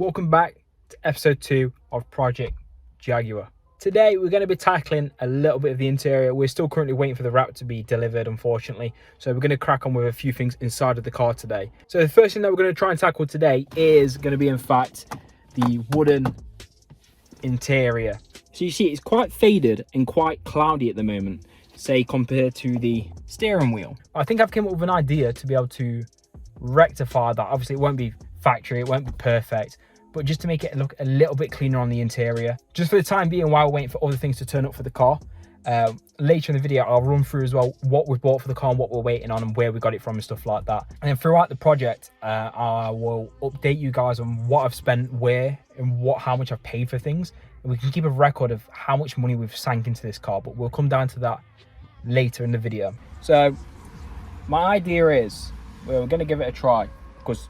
Welcome back to episode 2 of Project Jaguar. Today we're going to be tackling a little bit of the interior. We're still currently waiting for the wrap to be delivered, unfortunately, so we're going to crack on with a few things inside of the car today. So the first thing that we're going to try and tackle today is going to be, in fact, the wooden interior. So you see it's quite faded and quite cloudy at the moment, say compared to the steering wheel. I think I've come up with an idea to be able to rectify that. Obviously it won't be factory, it won't be perfect, but just to make it look a little bit cleaner on the interior, just for the time being, while we're waiting for other things to turn up for the car. Later in the video I'll run through as well what we've bought for the car and what we're waiting on and where we got it from and stuff like that. And then throughout the project I will update you guys on what I've spent where and how much I've paid for things, and we can keep a record of how much money we've sank into this car, but we'll come down to that later in the video. So my idea is we're going to give it a try, because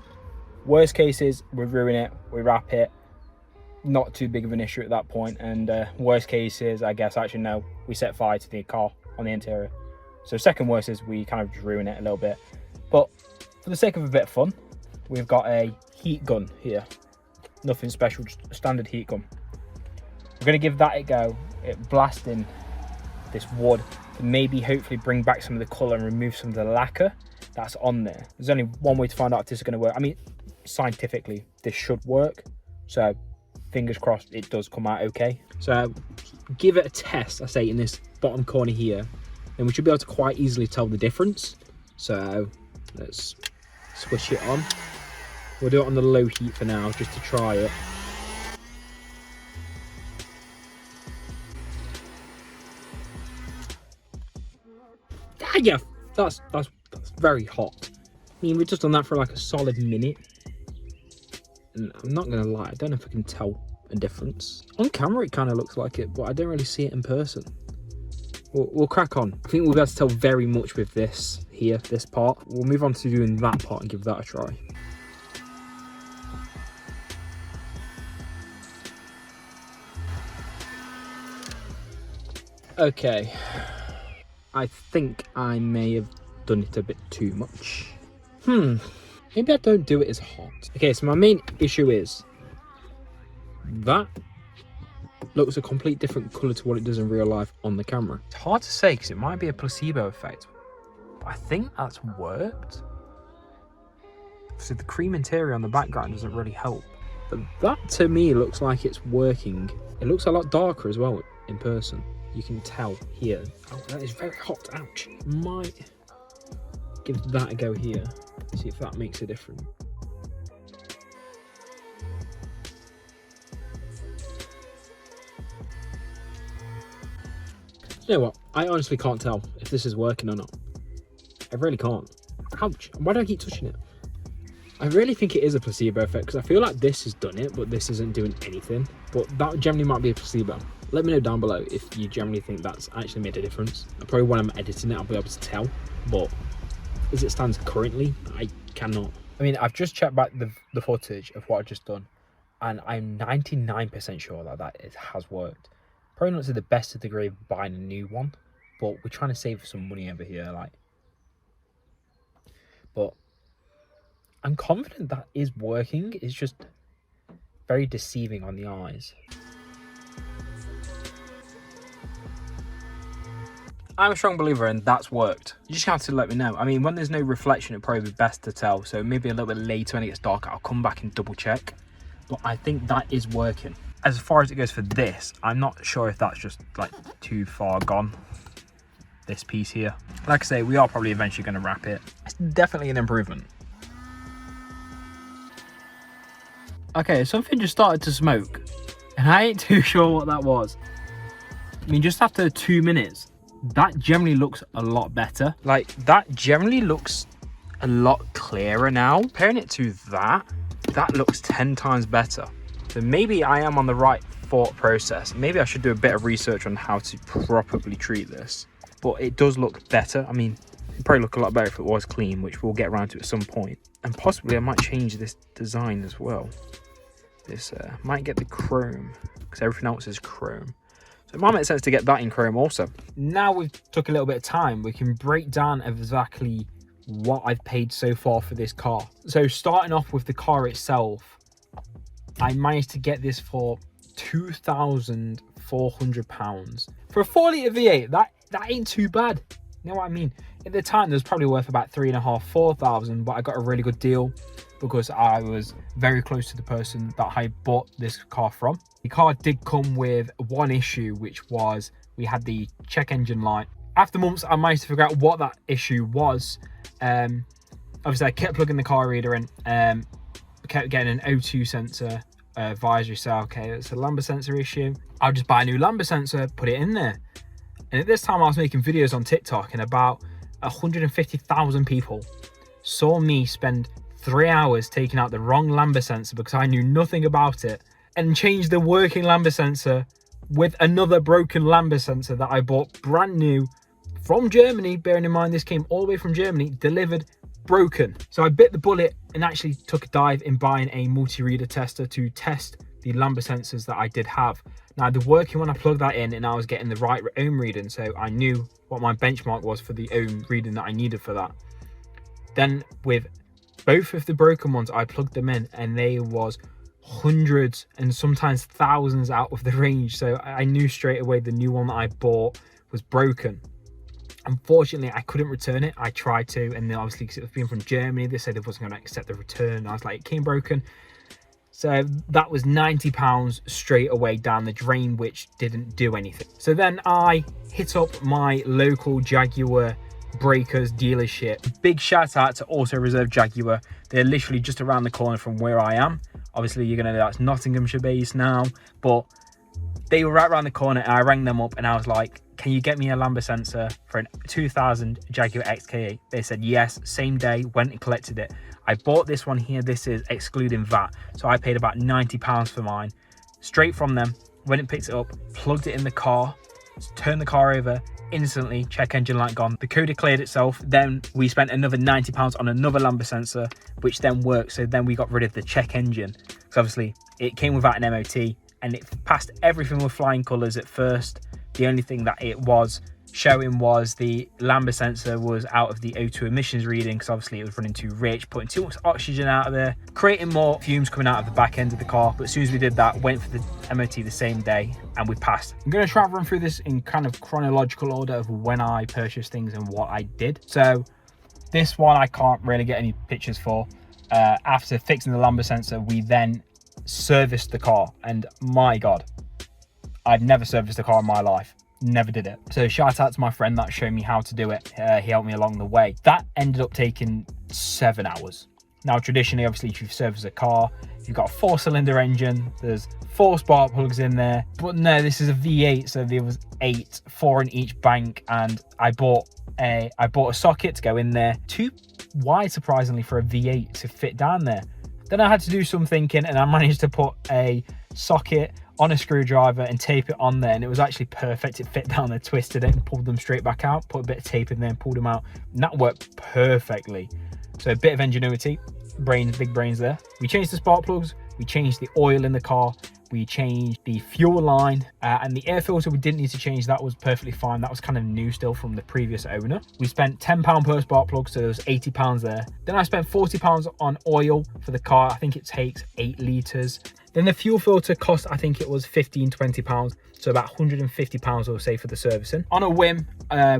worst case is we ruin it, we wrap it, not too big of an issue at that point. And worst case is, I guess, actually no, we set fire to the car on the interior. So second worst is we kind of just ruin it a little bit. But for the sake of a bit of fun, we've got a heat gun here. Nothing special, just a standard heat gun. We're going to give that a go, blasting this wood to maybe hopefully bring back some of the colour and remove some of the lacquer that's on there. There's only one way to find out if this is going to work. I mean, scientifically this should work, so fingers crossed it does come out okay. So give it a test, I say, in this bottom corner here, and we should be able to quite easily tell the difference. So let's switch it on. We'll do it on the low heat for now, just to try it. Yeah, that's very hot. I mean, we've just done that for like a solid minute, and I'm not gonna lie, I don't know if I can tell a difference. On camera it kind of looks like it, but I don't really see it in person. We'll crack on. I think we'll be able to tell very much with this here, this part. We'll move on to doing that part and give that a try. Okay, I think I may have done it a bit too much. Maybe I don't do it as hot. Okay, so my main issue is that looks a complete different colour to what it does in real life on the camera. It's hard to say because it might be a placebo effect, but I think that's worked. So the cream interior on the background doesn't really help, but that to me looks like it's working. It looks a lot darker as well in person. You can tell here. Oh, that is very hot. Ouch. Might give that a go here. See if that makes a difference. You know what? I honestly can't tell if this is working or not. I really can't. Ouch. Why do I keep touching it? I really think it is a placebo effect, because I feel like this has done it, but this isn't doing anything. But that generally might be a placebo. Let me know down below if you generally think that's actually made a difference. Probably when I'm editing it, I'll be able to tell. But as it stands currently, I cannot. I mean, I've just checked back the footage of what I've just done, and I'm 99% sure that it has worked. Probably not to the best of degree of buying a new one, but we're trying to save some money over here, like. But I'm confident that is working. It's just very deceiving on the eyes. I'm a strong believer and that's worked. You just have to let me know. I mean, when there's no reflection, it'd probably be best to tell. So maybe a little bit later when it gets darker, I'll come back and double check. But I think that is working. As far as it goes for this, I'm not sure if that's just like too far gone. This piece here. Like I say, we are probably eventually going to wrap it. It's definitely an improvement. Okay, something just started to smoke, and I ain't too sure what that was. I mean, just after 2 minutes, that generally looks a lot better. Like, that generally looks a lot clearer now. Comparing it to that looks 10 times better. So maybe I am on the right thought process. Maybe I should do a bit of research on how to properly treat this. But it does look better. I mean, it'd probably look a lot better if it was clean, which we'll get around to at some point. And possibly I might change this design as well. This might get the chrome, because everything else is chrome. So it might make sense to get that in chrome also. Now we've took a little bit of time, we can break down exactly what I've paid so far for this car. So starting off with the car itself, I managed to get this for £2,400 for a 4-litre V8. That ain't too bad. You know what I mean? At the time, it was probably worth about 3,500, 4,000, but I got a really good deal because I was very close to the person that I bought this car from. The car did come with one issue, which was we had the check engine light. After months, I managed to figure out what that issue was. Obviously, I kept plugging the car reader in, kept getting an O2 sensor advisory. So, okay, it's a lambda sensor issue. I'll just buy a new lambda sensor, put it in there. And at this time, I was making videos on TikTok, and about 150,000 people saw me spend 3 hours taking out the wrong lambda sensor because I knew nothing about it, and change the working lambda sensor with another broken lambda sensor that I bought brand new from Germany. Bearing in mind, this came all the way from Germany, delivered broken. So I bit the bullet and actually took a dive in buying a multi-reader tester to test the lambda sensors that I did have. Now, they're working when I plugged that in, and I was getting the right ohm reading, so I knew what my benchmark was for the ohm reading that I needed for that. Then with both of the broken ones, I plugged them in, and they was hundreds and sometimes thousands out of the range. So I knew straight away the new one that I bought was broken. Unfortunately, I couldn't return it. I tried to, and then obviously because it was being from Germany, they said they wasn't going to accept the return. I was like, it came broken. So that was £90 straight away down the drain, which didn't do anything. So then I hit up my local Jaguar breakers dealership. Big shout out to Auto Reserve Jaguar. They're literally just around the corner from where I am. Obviously, you're going to know that's Nottinghamshire based now, but they were right around the corner, and I rang them up and I was like, can you get me a lambda sensor for a 2000 Jaguar Xk8? They said yes, same day, went and collected it. I bought this one here. This is excluding VAT. So I paid about £90 for mine. Straight from them, went and picked it up, plugged it in the car, turned the car over, instantly, check engine light gone. The code cleared itself. Then we spent another £90 on another lambda sensor, which then worked. So then we got rid of the check engine. So obviously it came without an MOT, and it passed everything with flying colours at first. The only thing that it was showing was the lambda sensor was out of the O2 emissions reading, because obviously it was running too rich, putting too much oxygen out of there, creating more fumes coming out of the back end of the car. But as soon as we did that, went for the MOT the same day, and we passed. I'm going to try and run through this in kind of chronological order of when I purchased things and what I did. So this one I can't really get any pictures for. After fixing the lambda sensor, we then serviced the car, and my God, I've never serviced a car in my life. Never did it. So shout out to my friend that showed me how to do it. He helped me along the way. That ended up taking 7 hours. Now, traditionally, obviously, if you've serviced a car, you've got a 4-cylinder engine, there's 4 spark plugs in there. But no, this is a V8, so there was 8, 4 in each bank, and I bought a socket to go in there. Too wide, surprisingly, for a V8 to fit down there. Then I had to do some thinking, and I managed to put a socket on a screwdriver and tape it on there, and it was actually perfect. It fit down there, twisted it and pulled them straight back out, put a bit of tape in there and pulled them out, and that worked perfectly. So a bit of ingenuity, big brains there. We changed the spark plugs, we changed the oil in the car, we changed the fuel line, and the air filter we didn't need to change. That was perfectly fine. That was kind of new still from the previous owner. We spent £10 per spark plug, so there was £80 there. Then I spent £40 on oil for the car. I think it takes 8 litres. Then the fuel filter cost, I think it was £15-20, so about £150 or say for the servicing. On a whim,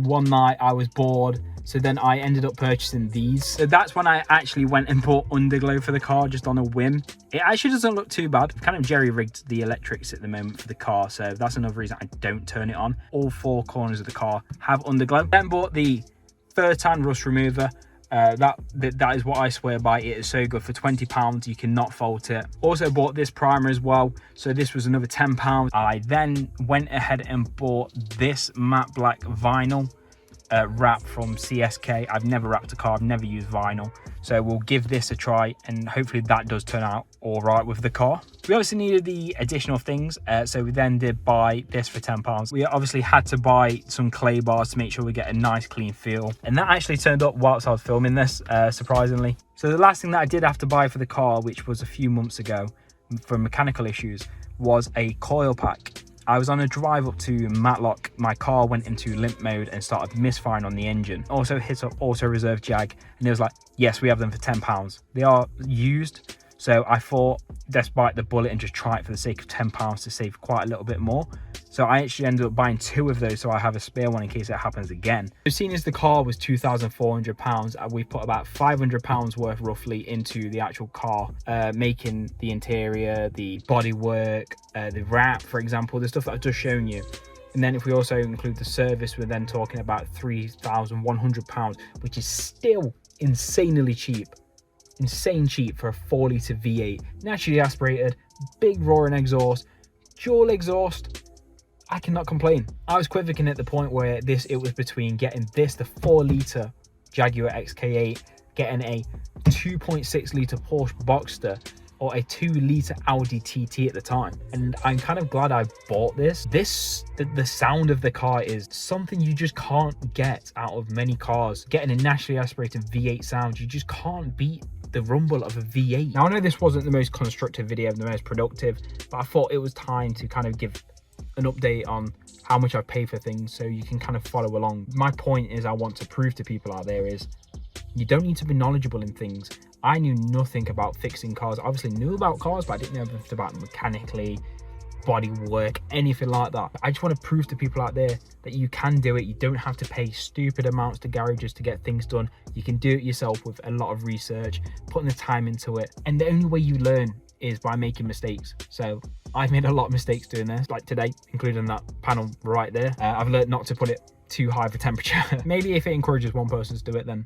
one night I was bored, so then I ended up purchasing these. So that's when I actually went and bought underglow for the car, just on a whim. It actually doesn't look too bad. I've kind of jerry-rigged the electrics at the moment for the car, so that's another reason I don't turn it on. All 4 corners of the car have underglow. Then bought the third-time rust remover. That is what I swear by. It is so good. For £20 you cannot fault it. Also bought this primer as well, so this was another £10. I then went ahead and bought this matte black vinyl wrap from CSK. I've never wrapped a car, I've never used vinyl, so we'll give this a try, and hopefully that does turn out all right with the car. We obviously needed the additional things, so we then did buy this for £10. We obviously had to buy some clay bars to make sure we get a nice clean feel, and that actually turned up whilst I was filming this, surprisingly. So the last thing that I did have to buy for the car, which was a few months ago for mechanical issues, was a coil pack. I was on a drive up to Matlock, my car went into limp mode and started misfiring on the engine. Also hit up Auto Reserve Jag, and it was like, yes, we have them for £10. They are used, So I thought, despite the bullet, and just try it for the sake of £10 to save quite a little bit more. So I actually ended up buying 2 of those, so I have a spare one in case it happens again. So seeing as the car was £2,400, we put about £500 worth roughly into the actual car, making the interior, the bodywork, the wrap, for example, the stuff that I've just shown you. And then if we also include the service, we're then talking about £3,100, which is still insanely cheap. Insane cheap for a 4-litre V8, naturally aspirated, big roaring exhaust, dual exhaust. I cannot complain. I was quivering at the point where it was between getting this, the 4-litre Jaguar Xk8, getting a 2.6-litre Porsche Boxster, or a 2-litre Audi TT at the time. And I'm kind of glad I bought this. The sound of the car is something you just can't get out of many cars. Getting a naturally aspirated V8 sound, you just can't beat the rumble of a V8. Now I know this wasn't the most constructive video, the most productive, but I thought it was time to kind of give an update on how much I pay for things so you can kind of follow along. My point is, I want to prove to people out there is you don't need to be knowledgeable in things. I knew nothing about fixing cars. I obviously knew about cars, but I didn't know anything about mechanically, body work, anything like that. I just want to prove to people out there that you can do it. You don't have to pay stupid amounts to garages to get things done. You can do it yourself with a lot of research, putting the time into it. And the only way you learn is by making mistakes. So I've made a lot of mistakes doing this, like today, including that panel right there. I've learned not to put it too high for temperature. Maybe if it encourages one person to do it, then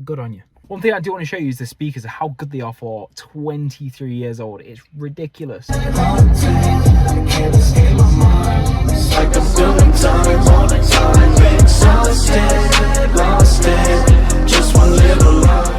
good on you. One thing I do want to show you is the speakers, how good they are for 23 years old. It's ridiculous. Like I'm doing time all the time, exhausted, lost it, just one little lie.